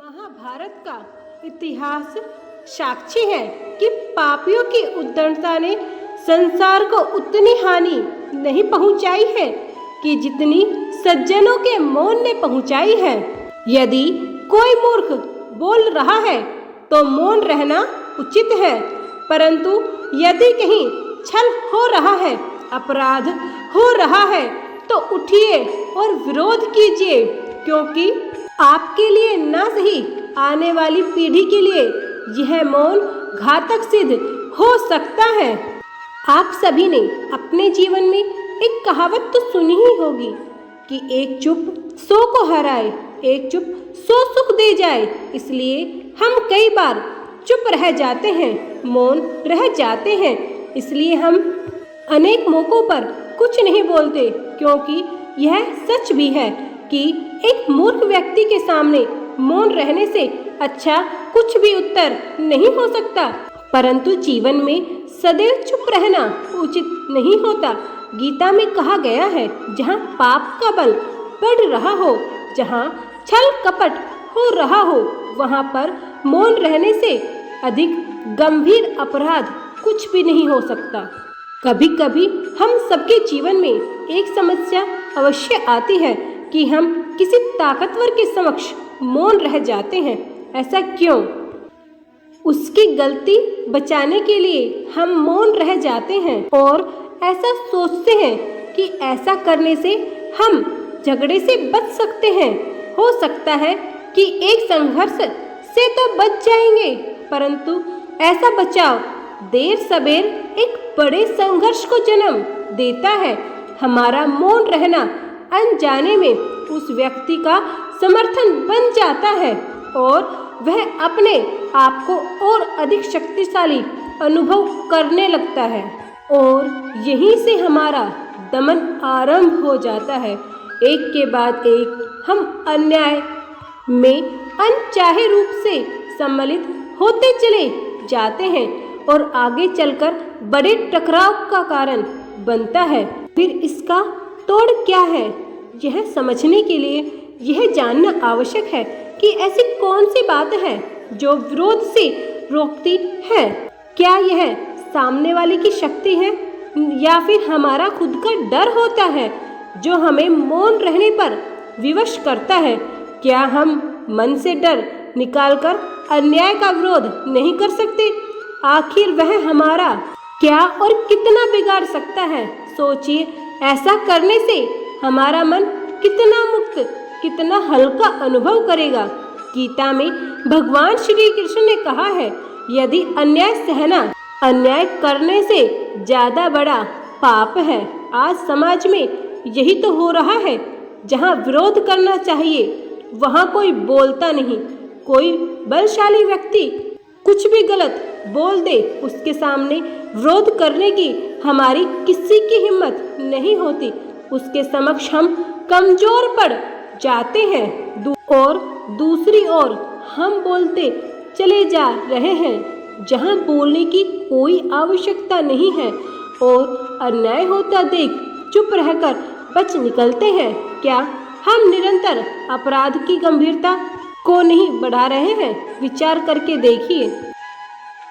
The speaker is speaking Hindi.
महाभारत का इतिहास साक्षी है कि पापियों की उद्दंडता ने संसार को उतनी हानि नहीं पहुंचाई है कि जितनी सज्जनों के मौन ने पहुंचाई है। यदि कोई मूर्ख बोल रहा है तो मौन रहना उचित है, परंतु यदि कहीं छल हो रहा है, अपराध हो रहा है, तो उठिए और विरोध कीजिए, क्योंकि आपके लिए न सही आने वाली पीढ़ी के लिए यह मौन घातक सिद्ध हो सकता है। आप सभी ने अपने जीवन में एक कहावत तो सुनी ही होगी कि एक चुप 100 को हराए, एक चुप 100 सुख दे जाए। इसलिए हम कई बार चुप रह जाते हैं, मौन रह जाते हैं। इसलिए हम अनेक मौकों पर कुछ नहीं बोलते, क्योंकि यह सच भी है कि एक मूर्ख व्यक्ति के सामने मौन रहने से अच्छा कुछ भी उत्तर नहीं हो सकता। परंतु जीवन में सदैव चुप रहना उचित नहीं होता। गीता में कहा गया है, जहाँ पाप का बल बढ़ रहा हो, जहाँ छल कपट हो रहा हो, वहाँ पर मौन रहने से अधिक गंभीर अपराध कुछ भी नहीं हो सकता। कभी कभी हम सबके जीवन में एक समस्या अवश्य आती है कि हम किसी ताकतवर के समक्ष मौन रह जाते हैं। ऐसा क्यों? उसकी गलती बचाने के लिए हम मौन रह जाते हैं और ऐसा सोचते हैं कि ऐसा करने से हम झगड़े से बच सकते हैं। हो सकता है कि एक संघर्ष से तो बच जाएंगे, परंतु ऐसा बचाव देर सबेर एक बड़े संघर्ष को जन्म देता है। हमारा मौन रहना अनजाने में उस व्यक्ति का समर्थन बन जाता है और वह अपने आप को और अधिक शक्तिशाली अनुभव करने लगता है, और यहीं से हमारा दमन आरंभ हो जाता है। एक के बाद एक हम अन्याय में अनचाहे रूप से सम्मिलित होते चले जाते हैं और आगे चलकर बड़े टकराव का कारण बनता है। फिर इसका तोड़ क्या है, यह समझने के लिए यह जानना आवश्यक है कि ऐसी कौन सी बात है जो विरोध से रोकती है। क्या यह सामने वाले की शक्ति है या फिर हमारा खुद का डर होता है जो हमें मौन रहने पर विवश करता है? क्या हम मन से डर निकालकर अन्याय का विरोध नहीं कर सकते? आखिर वह हमारा क्या और कितना बिगाड़ सकता है? सोचिए, ऐसा करने से हमारा मन कितना मुक्त, कितना हल्का अनुभव करेगा। गीता में भगवान श्री कृष्ण ने कहा है, यदि अन्याय सहना अन्याय करने से ज्यादा बड़ा पाप है। आज समाज में यही तो हो रहा है। जहाँ विरोध करना चाहिए वहाँ कोई बोलता नहीं। कोई बलशाली व्यक्ति कुछ भी गलत बोल दे, उसके सामने विरोध करने की हमारी किसी की हिम्मत नहीं होती। उसके समक्ष हम कमजोर पड़ जाते हैं और दूसरी ओर हम बोलते चले जा रहे हैं जहां बोलने की कोई आवश्यकता नहीं है, और अन्याय होता देख चुप रहकर बच निकलते हैं। क्या हम निरंतर अपराध की गंभीरता को नहीं बढ़ा रहे हैं? विचार करके देखिए।